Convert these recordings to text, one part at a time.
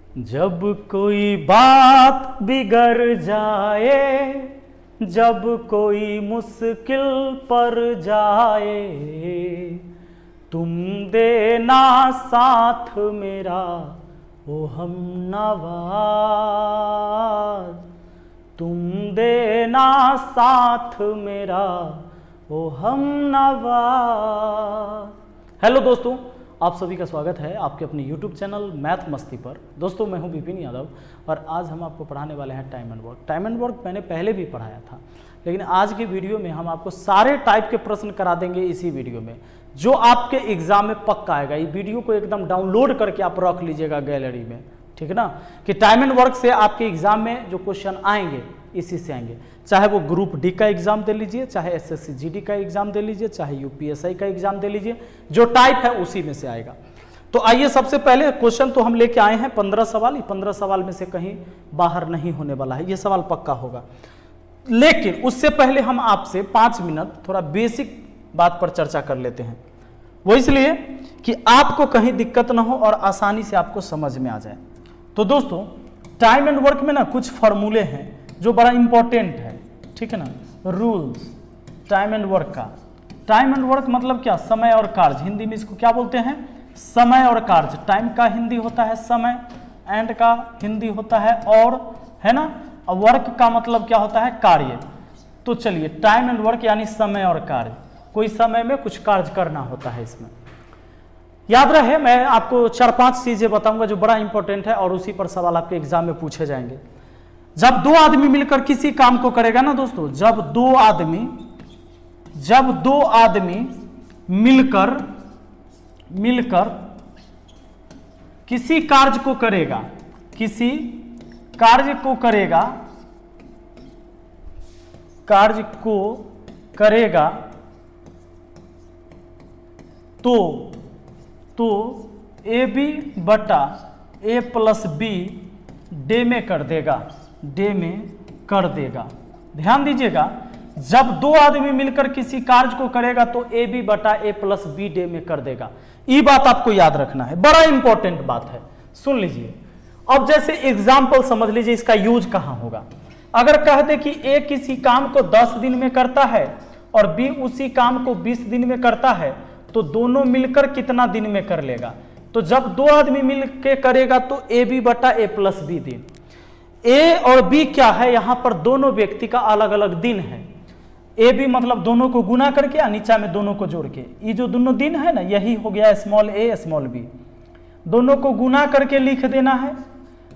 जब कोई बात बिगड़ जाए, जब कोई मुश्किल पर जाए, तुम देना साथ मेरा ओ हमनवाज, तुम देना साथ मेरा ओ हमनवाज। हेलो दोस्तों, आप सभी का स्वागत है आपके अपने YouTube चैनल मैथ मस्ती पर। दोस्तों मैं हूं विपिन यादव और आज हम आपको पढ़ाने वाले हैं time and work. Time and work मैंने पहले भी पढ़ाया था, लेकिन आज की वीडियो में हम आपको सारे टाइप के प्रश्न करा देंगे इसी वीडियो में, जो आपके एग्जाम में पक्का आएगा। ये वीडियो को एकदम डाउनलोड करके आप रख लीजिएगा गैलरी में, ठीक है ना, कि टाइम एंड वर्क से आपके एग्जाम में जो क्वेश्चन आएंगे इसी से आएंगे। चाहे वो ग्रुप डी का एग्जाम दे लीजिए, चाहे एसएससी जीडी का एग्जाम दे लीजिए, चाहे यूपीएसआई का एग्जाम दे लीजिए, जो टाइप है उसी में से आएगा। तो आइए सबसे पहले क्वेश्चन तो हम लेके आए हैं 15 सवाल। 15 सवाल में से कहीं बाहर नहीं होने वाला है, ये सवाल पक्का होगा। लेकिन उससे पहले हम आपसे 5 मिनट थोड़ा बेसिक बात पर चर्चा कर लेते हैं। वो इसलिए कि आपको कहीं दिक्कत ना हो और आसानी से आपको समझ में आ जाए। तो दोस्तों टाइम एंड वर्क में ना कुछ फॉर्मूले हैं जो बड़ा इंपॉर्टेंट है, ठीक है ना। रूल्स टाइम एंड वर्क का। टाइम एंड वर्क मतलब क्या? समय और कार्य। हिंदी में इसको क्या बोलते हैं? समय और कार्य। टाइम का हिंदी होता है समय, एंड का हिंदी होता है और, है ना। और वर्क का मतलब क्या होता है? कार्य। तो चलिए, टाइम एंड वर्क यानी समय और कार्य। कोई समय में कुछ कार्य करना होता है। इसमें याद रहे, मैं आपको 4-5 चीजें बताऊंगा जो बड़ा इंपॉर्टेंट है और उसी पर सवाल आपके एग्जाम में पूछे जाएंगे। जब 2 आदमी मिलकर किसी काम को करेगा ना दोस्तों, जब दो आदमी मिलकर किसी कार्य को करेगा तो ए बी बटा ए प्लस बी डे में कर देगा। ध्यान दीजिएगा, जब 2 आदमी मिलकर किसी कार्य को करेगा तो ए बी बटा ए प्लस बी डे में कर देगा। ये बात आपको याद रखना है, बड़ा इंपॉर्टेंट बात है। सुन लीजिए, अब जैसे एग्जाम्पल समझ लीजिए, इसका यूज कहां होगा। अगर कह दे कि ए किसी काम को 10 दिन में करता है और बी उसी काम को 20 दिन में करता है, तो दोनों मिलकर कितना दिन में कर लेगा? तो जब 2 आदमी मिलकर करेगा तो ए बी बटा ए प्लस बी दिन। ए और बी क्या है? यहां पर दोनों व्यक्ति का अलग अलग दिन है। ए बी मतलब दोनों को गुना करके या नीचा में दोनों को जोड़ के, ये जो दोनों दिन है ना, यही हो गया स्मॉल ए स्मॉल बी। दोनों को गुना करके लिख देना है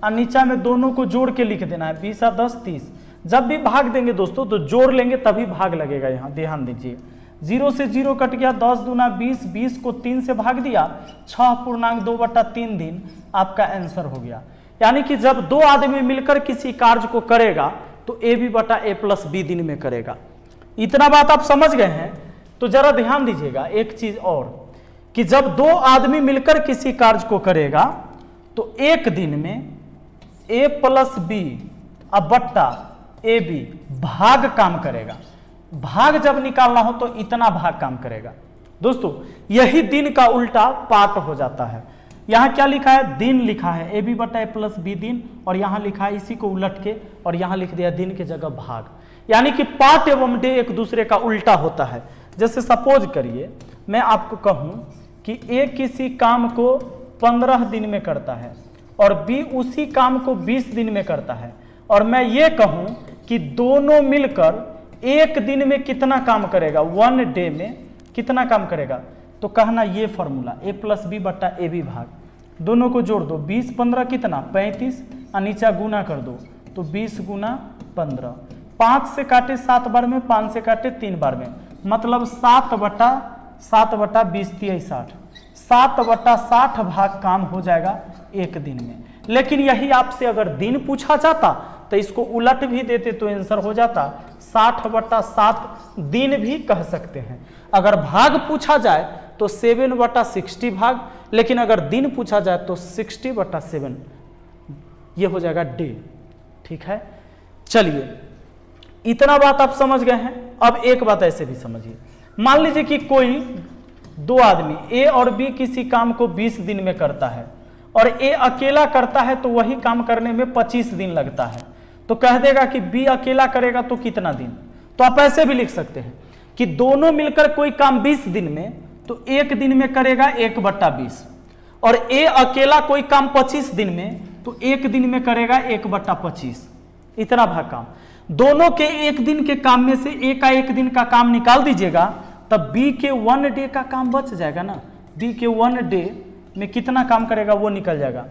और नीचा में दोनों को जोड़ के लिख देना है। 20 और 10 30। जब भी भाग देंगे दोस्तों तो जोड़ लेंगे तभी भाग लगेगा। यहाँ ध्यान दीजिए, 0 से 0 कट गया, 10 दूना 20, 20 को 3 से भाग दिया, 6.2/3 दिन आपका आंसर हो गया। यानी कि जब 2 आदमी मिलकर किसी कार्य को करेगा तो ए बी बटा ए प्लस बी दिन में करेगा। इतना बात आप समझ गए हैं? तो जरा ध्यान दीजिएगा एक चीज और, कि जब 2 आदमी मिलकर किसी कार्य को करेगा तो एक दिन में ए प्लस बी अब बट्टा ए बी भाग काम करेगा। भाग जब निकालना हो तो इतना भाग काम करेगा। दोस्तों यही दिन का उल्टा पार्ट हो जाता है। यहां क्या लिखा है? दिन लिखा है, ए बी बटा ए प्लस बी दिन, और यहां लिखा है इसी को उलट के और यहां लिख दिया दिन के जगह भाग। यानी कि पार्ट एवं डे एक दूसरे का उल्टा होता है। जैसे सपोज करिए मैं आपको कहूं कि ए किसी काम को 15 दिन में करता है और बी उसी काम को 20 दिन में करता है, और मैं ये कहूं कि दोनों मिलकर एक दिन में कितना काम करेगा, 1 डे में कितना काम करेगा, तो कहना ये फॉर्मूला ए प्लस बी बट्टा ए बी भाग, दोनों को जोड़ दो, 20 15 कितना 35, और नीचा गुना कर दो तो 20 गुना 15। 5 से काटे 7 बार में, 5 से काटे 3 बार में, मतलब 7 बटा 20 3 60, 7 बटा 60 भाग काम हो जाएगा एक दिन में। लेकिन यही आपसे अगर दिन पूछा जाता तो इसको उलट भी देते तो आंसर हो जाता 60 बटा 7 दिन भी कह सकते हैं। अगर भाग पूछा जाए तो 7 बटा 60 भाग, लेकिन अगर दिन पूछा जाए तो 60 बटा 7 ये हो जाएगा डे। ठीक है, चलिए इतना बात आप समझ गए हैं। अब एक बात ऐसे भी समझिए, मान लीजिए कि कोई 2 आदमी ए और बी किसी काम को 20 दिन में करता है और ए अकेला करता है तो वही काम करने में 25 दिन लगता है, तो कह देगा कि बी अकेला करेगा तो कितना दिन। तो आप ऐसे भी लिख सकते हैं कि दोनों मिलकर कोई काम 20 दिन में तो एक दिन में करेगा 1/20, और ए अकेला कोई काम 25 दिन में तो एक दिन में करेगा 1/25। इतना भाग काम। दोनों के एक दिन के काम में से ए का एक दिन का काम निकाल दीजिएगा, तब बी के 1 डे का काम बच जाएगा ना। बी के 1 डे में कितना काम करेगा वो निकल जाएगा।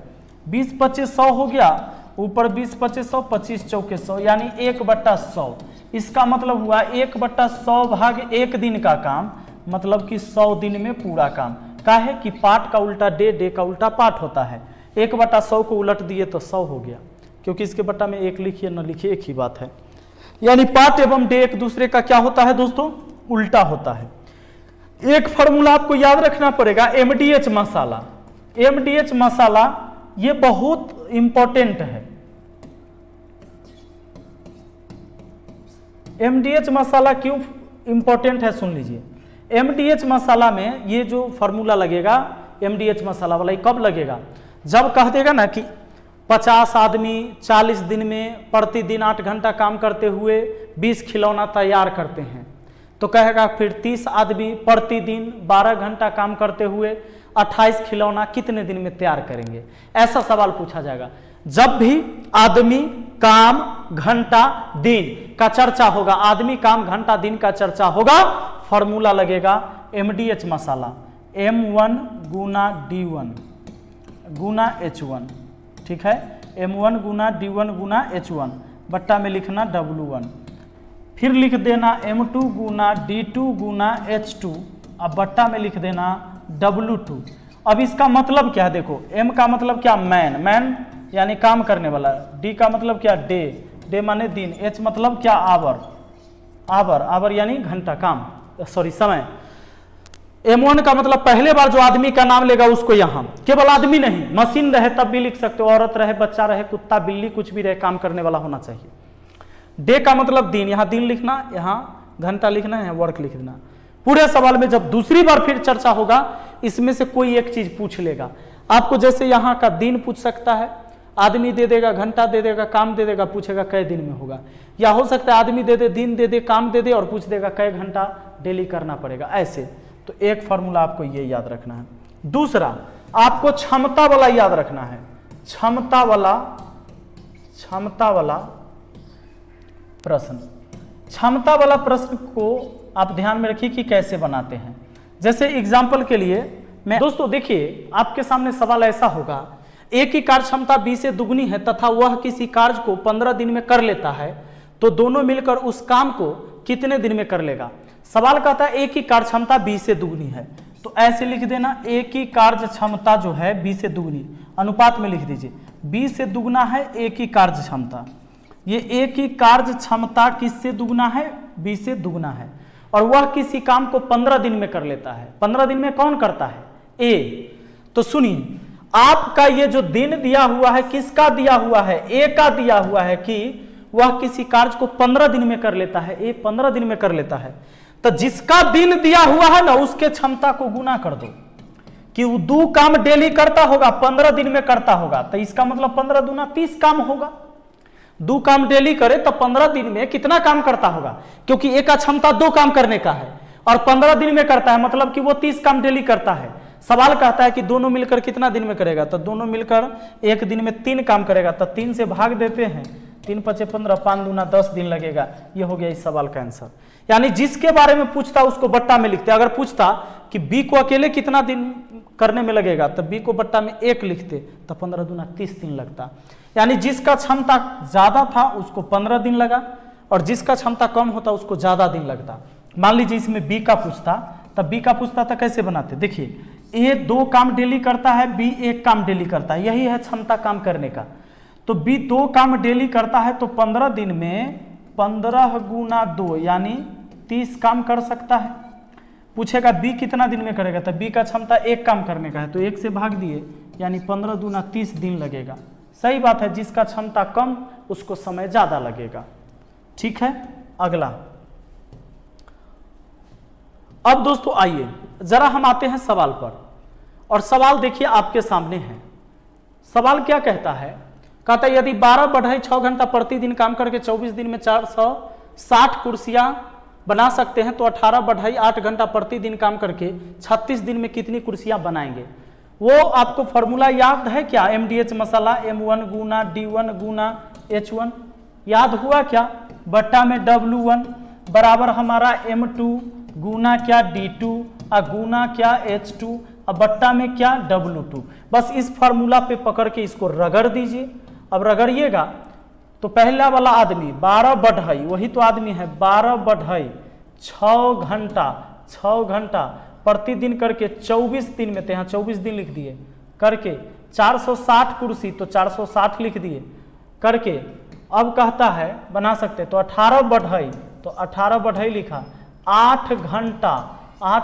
20 25 100 हो गया, ऊपर 20 25 100, 25 चौके 100, यानी 1/100। इसका मतलब हुआ 1/100 भाग एक दिन का काम, मतलब कि 100 दिन में पूरा काम। काहे कि पार्ट का उल्टा डे, डे का उल्टा पार्ट होता है। 1/100 को उलट दिए तो 100 हो गया, क्योंकि इसके बट्टा में 1 लिखिए न लिखिए एक ही बात है। यानी पार्ट एवं डे एक दूसरे का क्या होता है दोस्तों, उल्टा होता है। एक फॉर्मूला आपको याद रखना पड़ेगा, एमडीएच मसाला। एमडीएच मसाला ये बहुत इंपॉर्टेंट है। एमडीएच मसाला क्यों इंपॉर्टेंट है सुन लीजिए। एमडीएच मसाला में ये जो फॉर्मूला लगेगा एमडीएच मसाला वाला, ये कब लगेगा, जब कह देगा ना कि 50 आदमी 40 दिन में प्रतिदिन 8 घंटा काम करते हुए 20 खिलौना तैयार करते हैं, तो कहेगा फिर 30 आदमी प्रतिदिन 12 घंटा काम करते हुए 28 खिलौना कितने दिन में तैयार करेंगे। ऐसा सवाल पूछा जाएगा। जब भी आदमी, काम, घंटा, दिन का चर्चा होगा, आदमी, काम, घंटा, दिन का चर्चा होगा, फॉर्मूला लगेगा एमडीएच मसाला, M1 गुना D1 गुना H1। ठीक है, M1 गुना D1 गुना H1, बट्टा में लिखना W1, फिर लिख देना M2 गुना D2 गुना H2, अब बट्टा में लिख देना W2। अब इसका मतलब क्या है, देखो M का मतलब क्या, मैन, मैन यानी काम करने वाला, D का मतलब क्या, डे, डे माने दिन, H मतलब क्या, आवर, आवर, आवर यानी घंटा, काम, सॉरी समय। M1 का मतलब पहले बार जो आदमी का नाम लेगा उसको, यहां केवल आदमी नहीं, मशीन रहे तब भी लिख सकते हो, औरत रहे, बच्चा रहे, कुत्ता बिल्ली कुछ भी रहे, काम करने वाला होना चाहिए। डे का मतलब दिन, यहां दिन लिखना, यहां घंटा लिखना, यहां वर्क लिख देना। पूरे सवाल में जब दूसरी बार फिर चर्चा होगा, इसमें से कोई एक चीज पूछ लेगा आपको। जैसे यहां का दिन पूछ सकता है, आदमी दे देगा, घंटा दे देगा, काम दे देगा, पूछेगा कै दिन में होगा। या हो सकता है आदमी दे दे, दिन दे दे, काम दे दे और पूछ देगा कै घंटा डेली करना पड़ेगा। ऐसे तो एक फॉर्मूला आपको ये याद रखना है। दूसरा आपको क्षमता वाला याद रखना है, क्षमता वाला प्रश्न। क्षमता वाला प्रश्न को आप ध्यान में रखिए कि कैसे बनाते हैं। जैसे एग्जाम्पल के लिए मैं, दोस्तों देखिए आपके सामने सवाल ऐसा होगा, एक ही कार्य क्षमता 20 से दुगनी है तथा वह किसी कार्य को 15 दिन में कर लेता है, तो दोनों मिलकर उस काम को कितने दिन में कर लेगा। सवाल कहता है एक ही कार्य क्षमता 20 से दुगनी है, तो ऐसे लिख देना, एक ही कार्य क्षमता जो है 20 से दुगनी, अनुपात में लिख दीजिए, 20 से दुगना है एक ही कार्य क्षमता। ये एक ही कार्य क्षमता किससे दुगना है, 20 से दुगना है, और वह किसी काम को 15 दिन में कर लेता है। 15 दिन में कौन करता है, ए। तो सुनिए, आपका ये जो दिन दिया हुआ है किसका दिया हुआ है, ए का दिया हुआ है कि वह किसी कार्य को 15 दिन में कर लेता है, ए 15 दिन में कर लेता है। तो जिसका दिन दिया हुआ है ना, उसके क्षमता को गुना कर दो कि वो 2 काम डेली करता होगा, 15 दिन में करता होगा, तो इसका मतलब 15 दूना 30 काम होगा। 2 काम डेली करे तो 15 दिन में कितना काम करता होगा, क्योंकि एक का क्षमता 2 काम करने का है और 15 दिन में करता है, मतलब कि वो 30 काम डेली करता है। सवाल कहता है कि दोनों मिलकर कितना दिन में करेगा, तो दोनों मिलकर एक दिन में 3 काम करेगा, तो 3 से भाग देते हैं, 3 पचे 15, 5 दूना 10 दिन लगेगा। ये हो गया इस सवाल का आंसर। यानी जिसके बारे में पूछता उसको बट्टा में लिखते। अगर पूछता कि बी को अकेले कितना दिन करने में लगेगा, तो बी को बट्टा में 1 लिखते, तो 15 दूना 30 दिन लगता। यानी जिसका क्षमता ज्यादा था उसको 15 दिन लगा, और जिसका क्षमता कम होता उसको ज्यादा दिन लगता। मान लीजिए इसमें बी का पूछता, तब बी का पूछता था कैसे बनाते, देखिए ए 2 काम डेली करता है, बी 1 काम डेली करता है, यही है क्षमता काम करने का। तो बी 2 काम डेली करता है, तो 15 दिन में 15 गुना 2 यानी 30 काम कर सकता है। पूछेगा बी कितना दिन में करेगा, तो बी का क्षमता 1 काम करने का है, तो 1 से भाग दिए, यानी 15 दूना 30 दिन लगेगा। सही बात है, जिसका क्षमता कम उसको समय ज्यादा लगेगा। ठीक है, अगला। अब दोस्तों आइए जरा हम आते हैं सवाल पर, और सवाल देखिए आपके सामने है। सवाल क्या कहता है, कहता है यदि 12 बढ़ई 6 घंटा प्रतिदिन काम करके 24 दिन में 460 कुर्सियां बना सकते हैं तो 18 बढ़ई 8 घंटा प्रतिदिन काम करके 36 दिन में कितनी कुर्सियां बनाएंगे। वो आपको फॉर्मूला याद है क्या, MDH मसाला M1 गुना D1 गुना H1 याद हुआ क्या, बट्टा में W1 बराबर हमारा M2 गुना क्या D2 और गुना क्या H2 और बट्टा में क्या W2। बस इस फार्मूला पे पकड़ के इसको रगड़ दीजिए। अब रगड़िएगा तो पहला वाला आदमी 12 बढ़ई, वही तो आदमी है, 12 बढ़ई 6 घंटा प्रतिदिन करके 24 दिन में, तो यहाँ 24 दिन लिख दिए, करके 460 कुर्सी तो 460 लिख दिए करके। अब कहता है बना सकते तो 18 बढ़ई, तो 18 बढ़ई लिखा, 8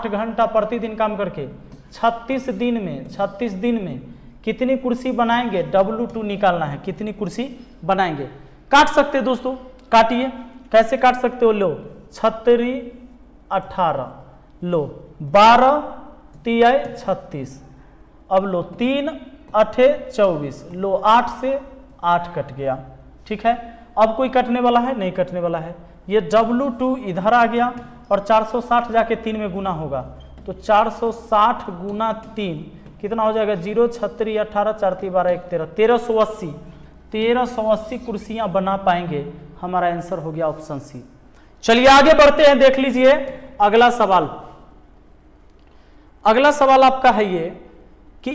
घंटा प्रतिदिन काम करके 36 दिन में कितनी कुर्सी बनाएंगे, W2 निकालना है, कितनी कुर्सी बनाएंगे। काट सकते दोस्तों, काटिए, कैसे काट सकते हो, लो 36 18, लो 12 तिया 36, अब लो 3 8 24, लो 8 से 8 कट गया, ठीक है। अब कोई कटने वाला है, नहीं कटने वाला है, ये W2 इधर आ गया और 460 जाके 3 में गुना होगा तो 460 गुना 3 कितना हो जाएगा, 0 36 18 4 3 12 1 13, 1380 कुर्सियां बना पाएंगे। हमारा आंसर हो गया ऑप्शन सी। चलिए आगे बढ़ते हैं, देख लीजिए अगला सवाल। अगला सवाल आपका है ये कि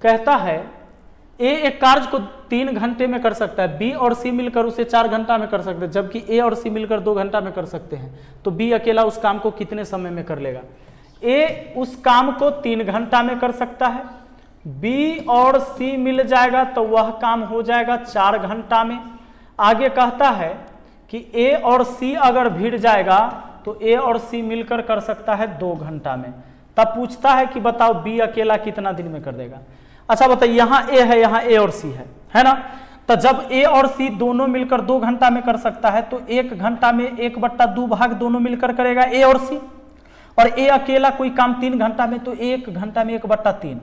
कहता है ए एक कार्य को 3 घंटे में कर सकता है, बी और सी मिलकर उसे 4 घंटा में कर सकते हैं, जबकि ए और सी मिलकर 2 घंटा में कर सकते हैं, तो बी अकेला उस काम को कितने समय में कर लेगा। ए उस काम को 3 घंटा में कर सकता है, बी और सी मिल जाएगा तो वह काम हो जाएगा 4 घंटा में। आगे कहता है कि ए और सी अगर भिड़ जाएगा तो ए और सी मिलकर कर सकता है 2 घंटा में। तब पूछता है कि बताओ बी अकेला कितना दिन में कर देगा। अच्छा बताइए, यहाँ ए है, यहाँ ए और सी है ना, तो जब ए और सी दोनों मिलकर 2 घंटा में कर सकता है तो 1 घंटा में 1/2 भाग दोनों मिलकर करेगा ए और सी, और ए अकेला कोई काम 3 घंटा में तो 1 घंटा में 1/3।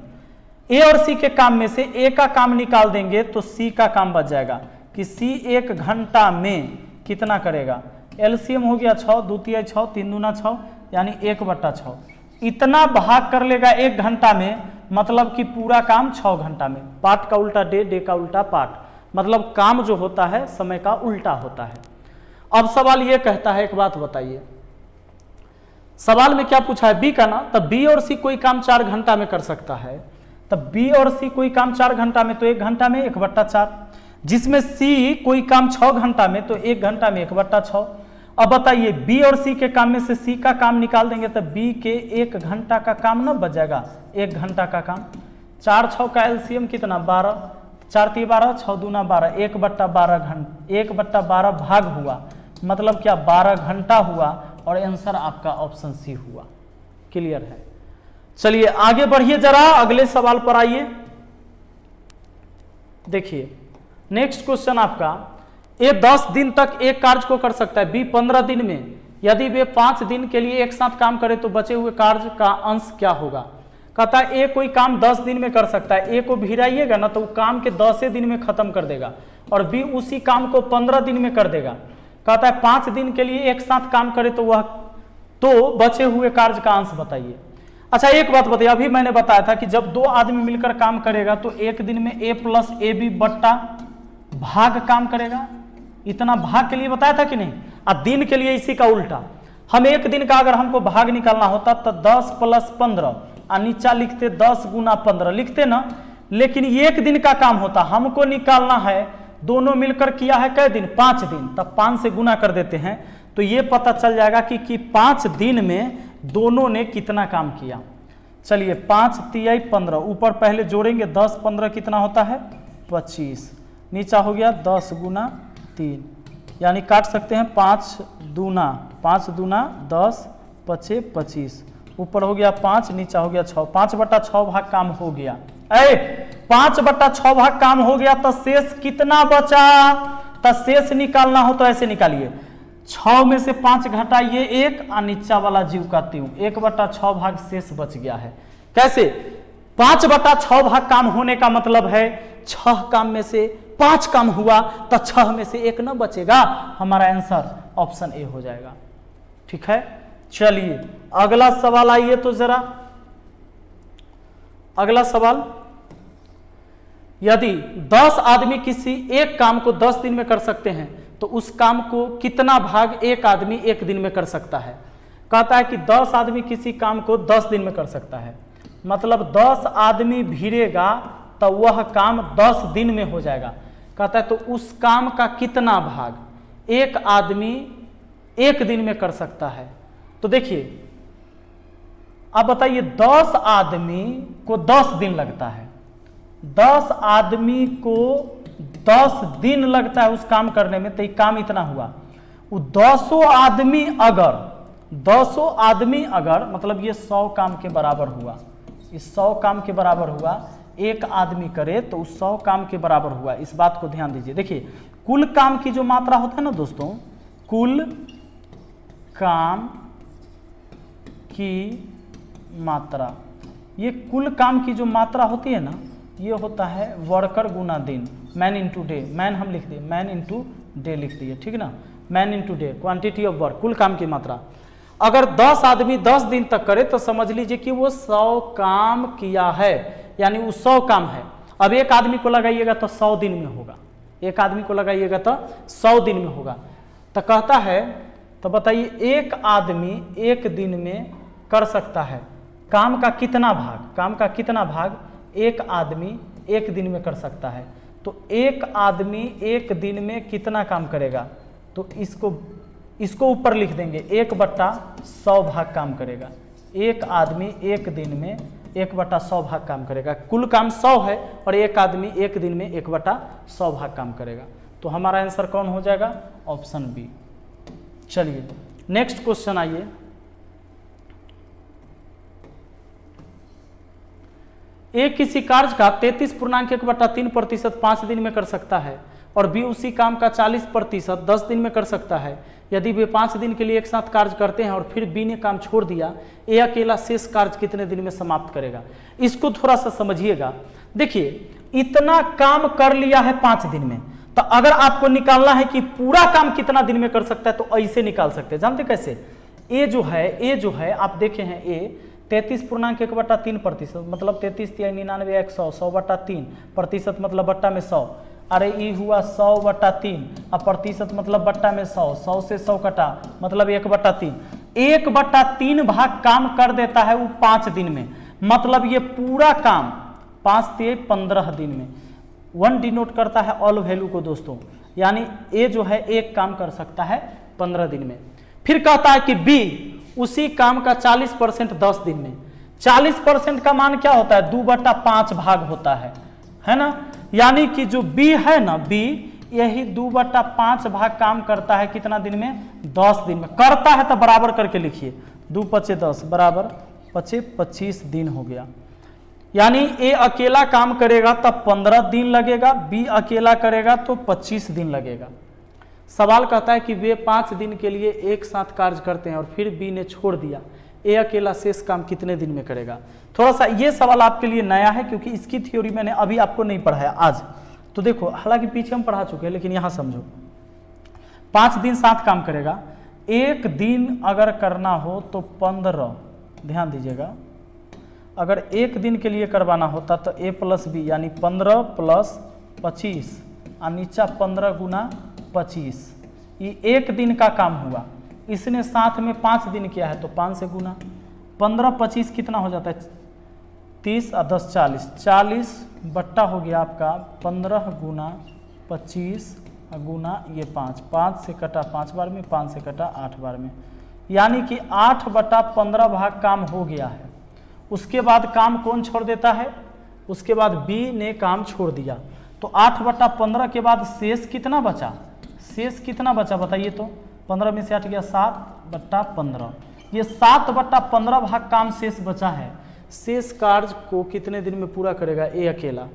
ए और सी के काम में से ए का काम निकाल देंगे तो सी का काम बच जाएगा कि सी 1 घंटा में कितना करेगा, एलसीएम हो गया 6 2 3 6 3 दूना 6 यानी 1/6, इतना भाग कर लेगा 1 घंटा में, मतलब कि पूरा काम 6 घंटा में। पाठ का उल्टा डे, डे का उल्टा पाठ, मतलब काम जो होता है समय का उल्टा होता है। अब सवाल ये कहता है, एक बात बताइए, सवाल में क्या पूछा है, बी का ना, तब बी और सी कोई काम 4 घंटा में कर सकता है, तब बी और सी कोई काम 4 घंटा में तो 1 घंटा में 1/4, जिसमें सी कोई काम 6 घंटा में तो 1 घंटा में 1/6। अब बताइए बी और सी के काम में से सी का काम निकाल देंगे तो बी के 1 घंटा का काम ना बच जाएगा, 1 घंटा का काम। 4 6 का एलसीएम कितना 12, 4 3 12 6 दूना 12, 1/12 घंटा, 1/12 भाग हुआ, मतलब क्या 12 घंटा हुआ, और आंसर आपका ऑप्शन सी हुआ। क्लियर है। चलिए आगे बढ़िए, जरा अगले सवाल पर आइए। देखिए नेक्स्ट क्वेश्चन आपका, ए 10 दिन तक एक कार्य को कर सकता है, बी 15 दिन में, यदि वे 5 दिन के लिए एक साथ काम करे तो बचे हुए कार्य का अंश क्या होगा। कहता है ए कोई काम 10 दिन में कर सकता है, ए को भिड़ाइएगा ना तो वो काम के 10 दिन में खत्म कर देगा, और बी उसी काम को 15 दिन में कर देगा। कहता है 5 दिन के लिए एक साथ काम करे तो बचे हुए कार्य का अंश बताइए। अच्छा एक बात बताइए, अभी मैंने बताया था कि जब 2 आदमी मिलकर काम करेगा तो एक दिन में ए प्लस ए बी बट्टा भाग काम करेगा, इतना भाग के लिए बताया था कि नहीं। और दिन के लिए इसी का उल्टा, हम एक दिन का अगर हमको भाग निकालना होता तो 10 + 15 और नीचा लिखते 10 गुना 15 लिखते ना, लेकिन एक दिन का काम होता, हमको निकालना है दोनों मिलकर किया है कै दिन, 5 दिन, तब 5 से गुना कर देते हैं तो ये पता चल जाएगा कि 5 दिन में दोनों ने कितना काम किया। चलिए 5 तिया 15, ऊपर पहले जोड़ेंगे 10 15 कितना होता है 25, नीचा हो गया 10 गुना 3, यानी काट सकते हैं 5 दूना 10 5 25, ऊपर हो गया 5 नीचा हो गया 6, 5/6 भाग काम हो गया। 5/6 भाग काम हो गया तो शेष कितना बचा, तो शेष निकालना हो तो ऐसे निकालिए, 6 में से 5 घटाइए 1 और नीचा वाला जीव का त्यों, 1/6 भाग शेष बच गया है। कैसे, 5/6 भाग काम होने का मतलब है 6 काम में से 5 काम हुआ तो 6 में से 1 न बचेगा। हमारा आंसर ऑप्शन ए हो जाएगा। ठीक है, चलिए अगला सवाल आइए तो जरा। अगला सवाल, यदि 10 आदमी किसी एक काम को 10 दिन में कर सकते हैं तो उस काम को कितना भाग एक आदमी 1 दिन में कर सकता है। कहता है कि 10 आदमी किसी काम को 10 दिन में कर सकता है, मतलब 10 आदमी भिड़ेगा तो वह काम 10 दिन में हो जाएगा। कहता है तो उस काम का कितना भाग एक आदमी 1 दिन में कर सकता है। तो देखिए अब बताइए, 10 आदमी को 10 दिन लगता है, 10 आदमी को 10 दिन लगता है उस काम करने में, तो ये काम इतना हुआ। वो 200 आदमी अगर मतलब ये 100 काम के बराबर हुआ, इस 100 काम के बराबर हुआ, एक आदमी करे तो उस 100 काम के बराबर हुआ। इस बात को ध्यान दीजिए। देखिए कुल काम की जो मात्रा होता है ना दोस्तों, कुल काम की मात्रा, ये कुल काम की जो मात्रा होती है ना, ये होता है वर्कर गुना दिन, मैन इंटू डे। मैन हम लिख दिए, मैन इंटू डे लिख दिए, ठीक ना, man into day, quantity of work, कुल काम की मात्रा। अगर 10 आदमी 10 दिन तक करे तो समझ लीजिए कि वो 100 काम किया है, यानी वो 100 काम है। अब एक आदमी को लगाइएगा तो 100 दिन में होगा, एक आदमी को लगाइएगा तो 100 दिन में होगा। तो कहता है, तो बताइए एक आदमी 1 दिन में कर सकता है काम का कितना भाग, काम का कितना भाग एक आदमी 1 दिन में कर सकता है। तो एक आदमी 1 दिन में कितना काम करेगा, तो इसको ऊपर लिख देंगे, 1/100 भाग काम करेगा। एक आदमी 1 दिन में 1/100 भाग काम करेगा। कुल काम 100 है और एक आदमी 1 दिन में 1/100 भाग काम करेगा। तो हमारा आंसर कौन हो जाएगा, ऑप्शन बी। चलिए नेक्स्ट क्वेश्चन आइए। ए किसी कार्य का 33.1/3% 5 दिन में कर सकता है और बी उसी काम का 40% 10 दिन में कर सकता है। यदि वे 5 दिन के लिए एक साथ कार्य करते हैं और फिर बी ने काम छोड़ दिया, ए अकेला शेष कार्य कितने दिन में समाप्त करेगा। इसको थोड़ा सा समझिएगा। देखिए इतना काम कर लिया है 5 दिन में, तो अगर आपको निकालना है कि पूरा काम कितना दिन में कर सकता है तो ऐसे निकाल सकते हैं। जानते कैसे, ए जो है आप देखे हैं, ए 33.1/3%, मतलब 33 × 99 100, 100/3% मतलब बट्टा में 100। अरे ये हुआ 100/3, अब प्रतिशत मतलब बट्टा में 100, 100 से 100 कटा मतलब 1/3। 1/3 भाग काम कर देता है वो 5 दिन में, मतलब ये पूरा काम 5 से 15 दिन में। 1 डिनोट करता है ऑल वैल्यू को दोस्तों, यानी ए जो है एक काम कर सकता है 15 दिन में। फिर कहता है कि बी उसी काम का 40% 10 दिन में। 40% का मान क्या होता है, 2/5 भाग होता है ना। यानी कि जो बी है ना, बी यही 2/5 भाग काम करता है कितना दिन में, 10 दिन में करता है। तो बराबर करके लिखिए, 2×5 = 10 बराबर 25 दिन हो गया। यानी ए अकेला काम करेगा तब 15 दिन लगेगा, बी अकेला करेगा तो 25 दिन लगेगा। सवाल कहता है कि वे 5 दिन के लिए एक साथ कार्य करते हैं और फिर बी ने छोड़ दिया, ए अकेला शेष काम कितने दिन में करेगा। थोड़ा सा ये सवाल आपके लिए नया है क्योंकि इसकी थ्योरी मैंने अभी आपको नहीं पढ़ाया आज। तो देखो, हालांकि पीछे हम पढ़ा चुके हैं, लेकिन यहाँ समझो, 5 दिन साथ काम करेगा, 1 दिन अगर करना हो तो 15, ध्यान दीजिएगा, अगर 1 दिन के लिए करवाना होता तो ए + बी यानी 15 + 25 और नीचा 15 × 25, ये 1 दिन का काम हुआ। इसने साथ में 5 दिन किया है तो 5 से गुना, 15 + 25 कितना हो जाता है, 30 और 10 40, 40 बट्टा हो गया आपका 15 × 25 गुना ये 5, 5 से कटा 5 बार में, 5 से कटा 8 बार में, यानी कि 8/15 भाग काम हो गया है। उसके बाद काम कौन छोड़ देता है, उसके बाद बी ने काम छोड़ दिया। तो 8/15 के बाद शेष कितना बचा, शेष कितना बचा बताइए। तो 15 में से 8 गया, 7/15, ये 7/15 भाग काम शेष बचा है। शेष कार्य को कितने दिन में पूरा करेगा, ए अकेला,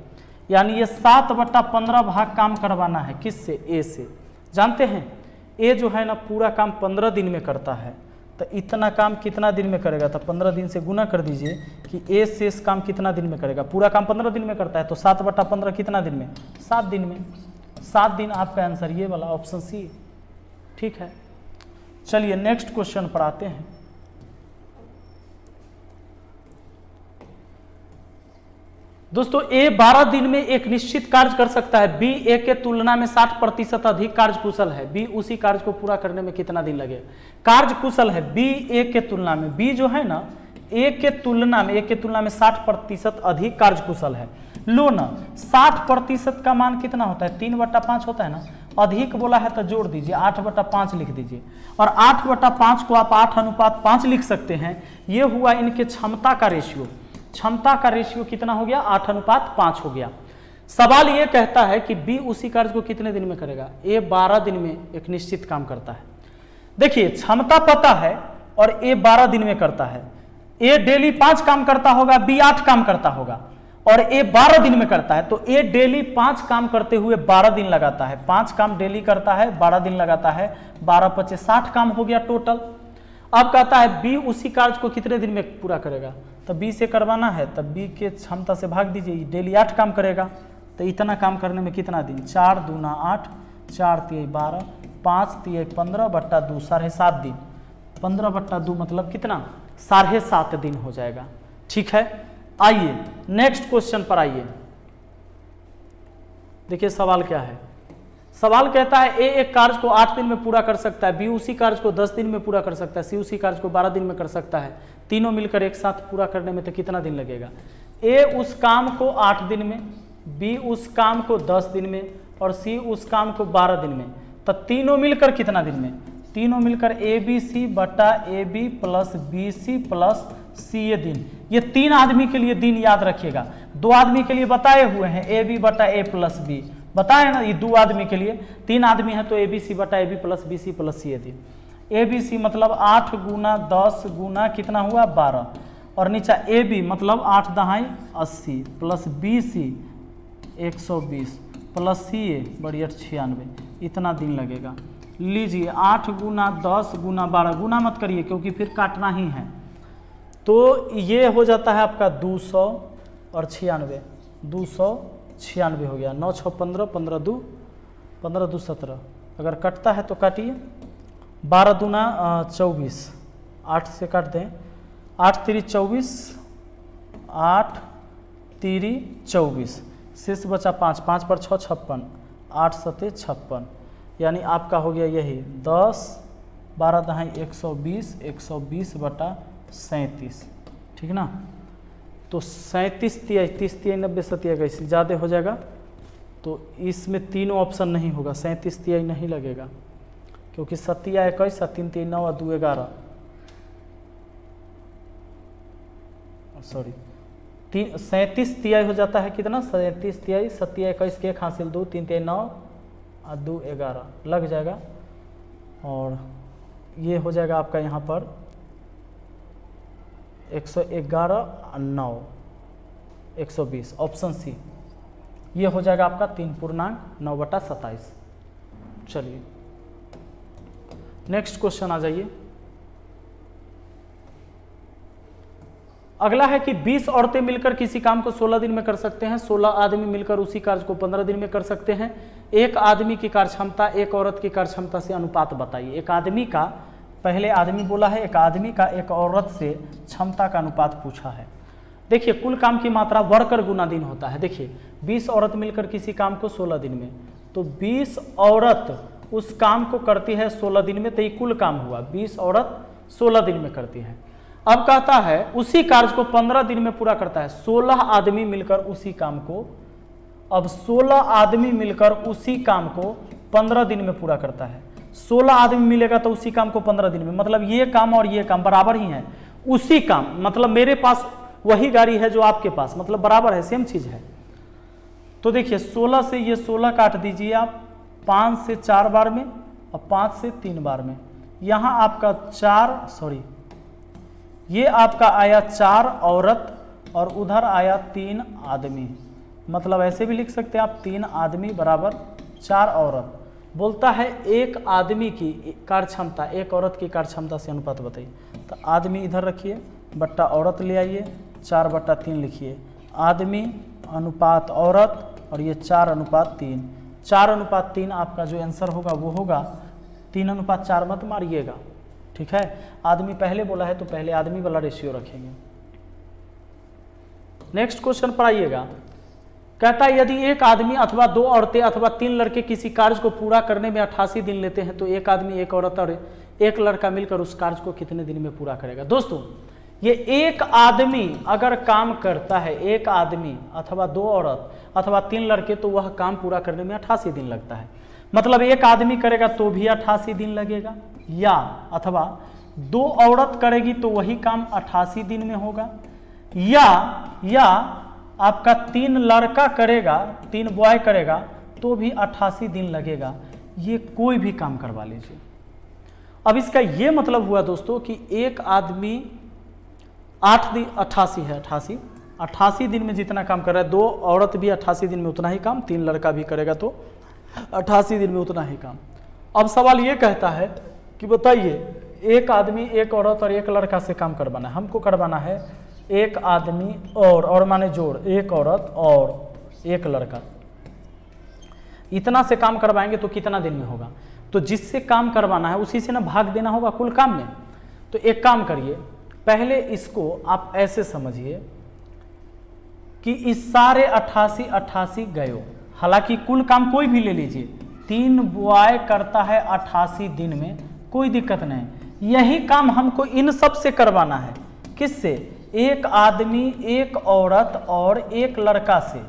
यानी ये 7/15 भाग काम करवाना है किससे, ए से। जानते हैं ए जो है ना पूरा काम 15 दिन में करता है, तो इतना काम कितना दिन में करेगा, तो 15 दिन से गुना कर दीजिए कि ए शेष काम कितना दिन में करेगा। पूरा काम 15 दिन में करता है, तो 7/15 कितना दिन में, 7 दिन में। 7 दिन आपका आंसर ये वाला ऑप्शन सी, ठीक है। चलिए नेक्स्ट क्वेश्चन पर आते हैं। दोस्तों ए 12 दिन में एक निश्चित कार्य कर सकता है, बी ए के तुलना में 60% अधिक कार्यकुशल है, बी उसी कार्य को पूरा करने में कितना दिन लगेगा। कार्यकुशल है बी ए के तुलना में, बी जो है ना ए के तुलना में 60% अधिक कार्यकुशल है। लो ना 60% का मान कितना होता है, 3/5 होता है ना। अधिक बोला है तो जोड़ दीजिए, 8/5 लिख दीजिए, और 8/5 को आप 8:5 लिख सकते हैं। ये हुआ इनके क्षमता का रेशियो। क्षमता का रेशियो कितना हो गया, 8:5 हो गया। सवाल ये कहता है कि बी उसी कार्य को कितने दिन में करेगा। ए 12 दिन में एक निश्चित काम करता है। देखिए क्षमता पता है और ए 12 दिन में करता है। ए डेली 5 काम करता होगा, बी 8 काम करता होगा, और ए 12 दिन में करता है। तो ए डेली 5 काम करते हुए 12 दिन लगाता है। 5 काम डेली करता है, 12 दिन लगाता है, 12×5 60 काम हो गया टोटल। अब कहता है बी उसी कार्य को कितने दिन में पूरा करेगा। तो बी से करवाना है, तब बी के क्षमता से भाग दीजिए, डेली 8 काम करेगा। तो इतना काम करने में कितना दिन, 4 दूना 8, 4 तिया 12, 5 तिया 15/2, 7.5 दिन। 15/2 मतलब कितना, 7.5 दिन हो जाएगा, ठीक है। आइए नेक्स्ट क्वेश्चन पर आइए। देखिए सवाल क्या है। सवाल कहता है ए एक कार्य को 8 दिन में पूरा कर सकता है, बी उसी कार्य को 10 दिन में पूरा कर सकता है, सी उसी कार्य को 12 दिन में कर सकता है। तीनों मिलकर एक साथ पूरा करने में तो कितना दिन लगेगा। ए उस काम को 8 दिन में, बी उस काम को 10 दिन में, और सी उस काम को 12 दिन में। तो तीनों मिलकर कितना दिन में, तीनों मिलकर ABC/AB plus BC plus CA दिन। ये 3 आदमी के लिए दिन याद रखिएगा। 2 आदमी के लिए बताए हुए हैं AB/A प्लस B, बताए ना, ये 2 आदमी के लिए। 3 आदमी है तो ABC/AB plus BC plus CA दिन। ABC मतलब 8 गुना 10 गुना कितना हुआ 12, और नीचे AB मतलब 8 दहाई 80 प्लस BC 120 प्लस CA बड़ी 96, इतना दिन लगेगा। लीजिए 8 गुना 10 गुना 12, गुना मत करिए क्योंकि फिर काटना ही है। तो ये हो जाता है आपका 200 और 96, 296 हो गया। 9 6 15, 15 2 17। अगर कटता है तो काटिए। 12 दूना 24, 8 से काट दें, 8 3 24, 8 3 24, शेष बचा 5, 5 पर 6 56, 8 7 56, यानी आपका हो गया यही 10 12 दहाई 120, 120/37, ठीक ना। तो 37 तिया 30 तिया 90 सतिया कैसे ज़्यादा हो जाएगा, तो इसमें तीनों ऑप्शन नहीं होगा। 37 तिया नहीं लगेगा क्योंकि 7 21, 3 3 9 और 2 11, सॉरी 37 तिया हो जाता है कितना, 37 तिया 7 21 के 1 हासिल 2, 3 3 9 और 2 11 लग जाएगा। और ये हो जाएगा आपका यहाँ पर 111 9 120, ऑप्शन सी। ये हो जाएगा आपका 3.9/27। चलिए नेक्स्ट क्वेश्चन आ जाइए। अगला है कि 20 औरतें मिलकर किसी काम को 16 दिन में कर सकते हैं, 16 आदमी मिलकर उसी कार्य को 15 दिन में कर सकते हैं। एक आदमी की कार्य क्षमता एक औरत की कार्य क्षमता से अनुपात बताइए। एक आदमी का, पहले आदमी बोला है, एक आदमी का एक औरत से क्षमता का अनुपात पूछा है। देखिए कुल काम की मात्रा वर्कर गुना दिन होता है। देखिए 20 औरत मिलकर किसी काम को 16 दिन में, तो 20 औरत उस काम को करती है 16 दिन में, तो ये कुल काम हुआ। 20 औरत 16 दिन में करती है। अब कहता है उसी कार्य को 15 दिन में पूरा करता है। 16 आदमी मिलकर उसी काम को, अब 16 आदमी मिलकर उसी काम को 15 दिन में पूरा करता है। 16 आदमी मिलेगा तो उसी काम को 15 दिन में, मतलब ये काम और ये काम बराबर ही है। उसी काम मतलब मेरे पास वही गाड़ी है जो आपके पास, मतलब बराबर है, सेम चीज है। तो देखिए 16 से ये 16 काट दीजिए आप, 5 से 4 बार में और 5 से 3 बार में। यहाँ आपका 4, सॉरी ये आपका आया 4 औरत और उधर आया 3 आदमी, मतलब ऐसे भी लिख सकते हैं आप 3 आदमी बराबर 4 औरत। बोलता है एक आदमी की कार्य क्षमता एक औरत की कार्य क्षमता से अनुपात बताइए। तो आदमी इधर रखिए, बट्टा औरत ले आइए, 4/3 लिखिए। आदमी अनुपात औरत और ये 4/3। 4/3 आपका जो आंसर होगा वो होगा 3/4 मत मारिएगा, ठीक है। आदमी पहले बोला है तो पहले आदमी वाला रेशियो रखेंगे। नेक्स्ट क्वेश्चन पर आइएगा। कहता है यदि एक आदमी अथवा 2 औरतें अथवा 3 लड़के किसी कार्य को पूरा करने में 88 दिन लेते हैं तो एक आदमी, एक औरत और एक लड़का मिलकर उस कार्य को कितने दिन में पूरा करेगा। दोस्तों ये एक आदमी अगर काम करता है, एक आदमी अथवा 2 औरत अथवा 3 लड़के, तो वह काम पूरा करने में 88 दिन लगता है। मतलब एक आदमी करेगा तो भी 88 दिन लगेगा, या अथवा 2 औरत करेगी तो वही काम 88 दिन में होगा, या आपका 3 लड़का करेगा, 3 बॉय करेगा तो भी 88 दिन लगेगा। ये कोई भी काम करवा लीजिए। अब इसका ये मतलब हुआ दोस्तों कि एक आदमी 8 दिन 88 है, 88 दिन में जितना काम कर रहा है, 2 औरत भी 88 दिन में उतना ही काम, 3 लड़का भी करेगा तो 88 दिन में उतना ही काम। अब सवाल ये कहता है कि बताइए एक आदमी, एक औरत और एक लड़का से काम करवाना है। हमको करवाना है एक आदमी और माने जोड़, एक औरत और एक लड़का, इतना से काम करवाएंगे तो कितना दिन में होगा। तो जिससे काम करवाना है उसी से ना भाग देना होगा कुल काम में। तो एक काम करिए, पहले इसको आप ऐसे समझिए कि इस सारे 88 गए। हालांकि कुल काम कोई भी ले लीजिए, 3 बॉय करता है 88 दिन में, कोई दिक्कत नहीं। यही काम हमको इन सब से करवाना है। किससे? एक आदमी, एक औरत और एक लड़का से।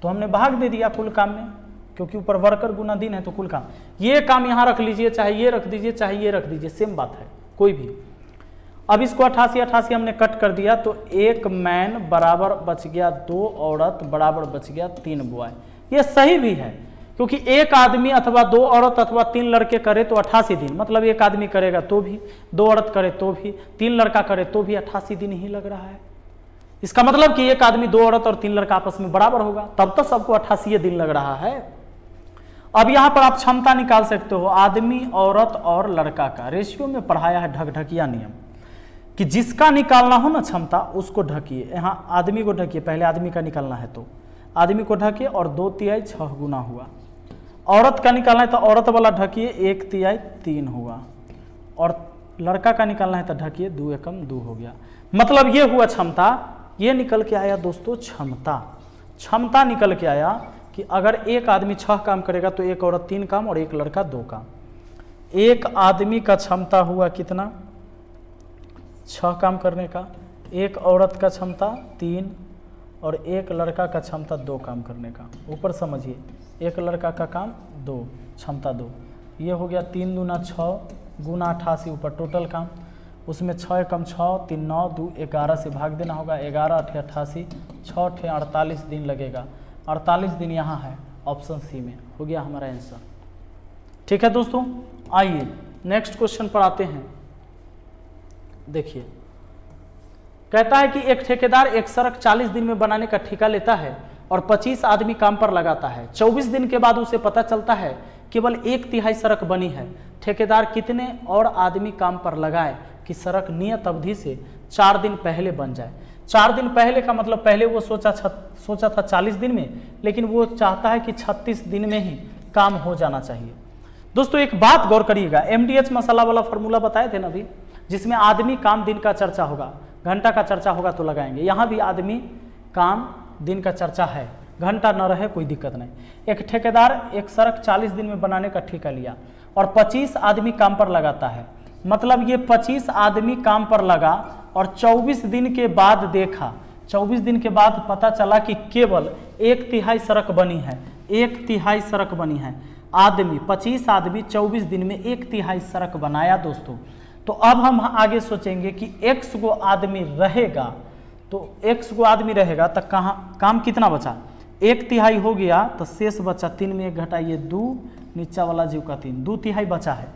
तो हमने भाग दे दिया कुल काम में, क्योंकि ऊपर वर्कर गुना दिन है तो कुल काम। ये काम यहाँ रख लीजिए, चाहे ये रख दीजिए, चाहे ये रख दीजिए, सेम बात है कोई भी। अब इसको 88 हमने कट कर दिया तो एक मैन बराबर बच गया 2 औरत बराबर बच गया 3 बॉय। ये सही भी है, क्योंकि एक आदमी अथवा 2 औरत अथवा 3 लड़के करे तो 88 दिन, मतलब एक आदमी करेगा तो भी, 2 औरत करे तो भी, 3 लड़का करे तो भी 88 दिन ही लग रहा है। इसका मतलब कि एक आदमी, 2 औरत और 3 लड़का आपस में बराबर होगा, तब तो सबको 88 दिन लग रहा है। अब यहां पर आप क्षमता निकाल सकते हो, आदमी, औरत और लड़का का रेशियो में पढ़ाया है ढकढकिया नियम, कि जिसका निकालना हो ना क्षमता उसको ढकिए। यहाँ आदमी को ढकिए, पहले आदमी का निकालना है तो आदमी को ढकिए और 2/3 6 गुना हुआ। औरत का निकालना है तो औरत वाला ढकिए, 1/3 3 हुआ। और लड़का का निकालना है तो ढकिए, 2 एकम 2 हो गया। मतलब ये हुआ क्षमता। ये निकल के आया दोस्तों क्षमता निकल के आया कि अगर एक आदमी 6 काम करेगा तो एक औरत 3 काम और एक लड़का 2 काम। एक आदमी का क्षमता हुआ कितना? 6 काम करने का। एक औरत का क्षमता 3 और एक लड़का का क्षमता 2 काम करने का। ऊपर समझिए, एक लड़का का काम 2, क्षमता 2। ये हो गया 3 दूना 6 गुना 88 ऊपर टोटल काम, उसमें 6 एकम 6 3 9 2 11 से भाग देना होगा। 11 8 88, 6 8 48 दिन लगेगा। 48 दिन यहाँ है ऑप्शन सी में, हो गया हमारा आंसर। ठीक है दोस्तों, आइए नेक्स्ट क्वेश्चन पर आते हैं। देखिए, कहता है कि एक ठेकेदार एक सड़क 40 दिन में बनाने का ठेका लेता है और 25 आदमी काम पर लगाता है। 24 दिन के बाद उसे पता चलता है केवल 1/3 सड़क बनी है। ठेकेदार कितने और आदमी काम पर लगाए कि सड़क नियत अवधि से 4 दिन पहले बन जाए। 4 दिन पहले का मतलब पहले वो सोचा था 40 दिन में, लेकिन वो चाहता है कि 36 दिन में ही काम हो जाना चाहिए। दोस्तों एक बात गौर करिएगा, MDH मसाला वाला फॉर्मूला बताए थे ना अभी, जिसमें आदमी काम दिन का चर्चा होगा, घंटा का चर्चा होगा तो लगाएंगे। यहाँ भी आदमी काम दिन का चर्चा है, घंटा न रहे कोई दिक्कत नहीं। एक ठेकेदार एक सड़क 40 दिन में बनाने का ठेका लिया और 25 आदमी काम पर लगाता है। मतलब ये 25 आदमी काम पर लगा और 24 दिन के बाद देखा, 24 दिन के बाद पता चला कि केवल 1/3 सड़क बनी है, 1/3 सड़क बनी है। आदमी 25 आदमी 24 दिन में 1/3 सड़क बनाया दोस्तों। तो अब हम आगे सोचेंगे कि x गो आदमी रहेगा, तो x गो आदमी रहेगा तो कहाँ काम कितना बचा? 1/3 हो गया तो शेष बचा 3 में 1 घटाइए 2, नीचा वाला जीव का 3, 2/3 बचा है,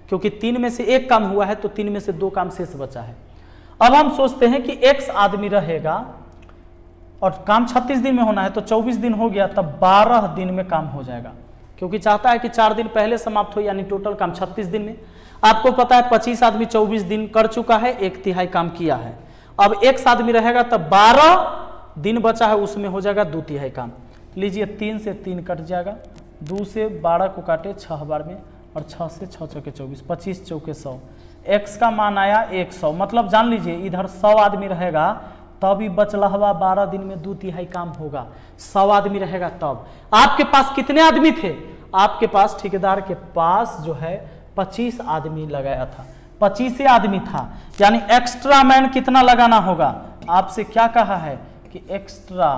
क्योंकि 3 में से 1 काम हुआ है तो 3 में से 2 काम शेष बचा है। अब हम सोचते हैं कि x आदमी रहेगा और काम 36 दिन में होना है तो 24 दिन हो गया तब 12 दिन में काम हो जाएगा। क्योंकि चाहता है कि 4 दिन पहले समाप्त हो, यानी टोटल काम 36 दिन में। आपको पता है 25 आदमी 24 दिन कर चुका है, 1/3 काम किया है। अब 1 आदमी रहेगा तब 12 दिन बचा है, उसमें हो जाएगा 2/3 काम। लीजिए 3 से 3 कट जाएगा, 2 से 12 को काटे 6 बार में, और 6 से 6 चौके 24, 25 चौके 100। x का मान आया 100, मतलब जान लीजिए इधर 100 आदमी रहेगा तभी बचला हुआ 12 दिन में 2/3 काम होगा। 100 आदमी रहेगा तब। आपके पास कितने आदमी थे? आपके पास ठेकेदार के पास जो है 25 आदमी लगाया था, 25 आदमी था, यानी एक्स्ट्रा मैन कितना लगाना होगा? आपसे क्या कहा है कि एक्स्ट्रा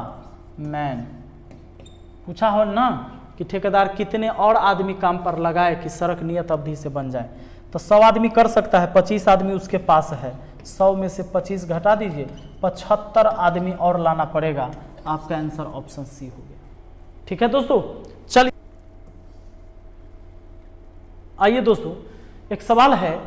मैन पूछा हो ना कि ठेकेदार कितने और आदमी काम पर लगाए कि सड़क नियत अवधि से बन जाए। तो 100 आदमी कर सकता है, 25 आदमी उसके पास है, 100 में से 25 घटा दीजिए, 75 आदमी और लाना पड़ेगा। आपका आंसर ऑप्शन सी हो गया। ठीक है दोस्तों, चलिए आइए दोस्तों, एक सवाल है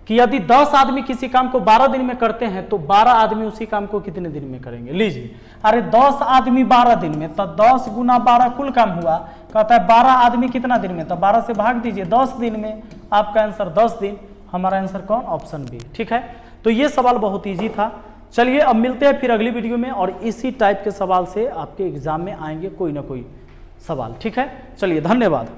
कि यदि 10 आदमी किसी काम को 12 दिन में करते हैं तो 12 आदमी उसी काम को कितने दिन में करेंगे? लीजिए, अरे 10 आदमी 12 दिन में, तो 10 गुना 12 कुल काम हुआ। कहता है 12 आदमी कितना दिन में? तो 12 से भाग दीजिए, 10 दिन में। आपका आंसर 10 दिन। हमारा आंसर कौन? Option B. ठीक है, तो ये सवाल बहुत ईजी था। चलिए अब मिलते हैं फिर अगली वीडियो में, और इसी टाइप के सवाल से आपके एग्जाम में आएंगे कोई ना कोई सवाल। ठीक है, चलिए धन्यवाद।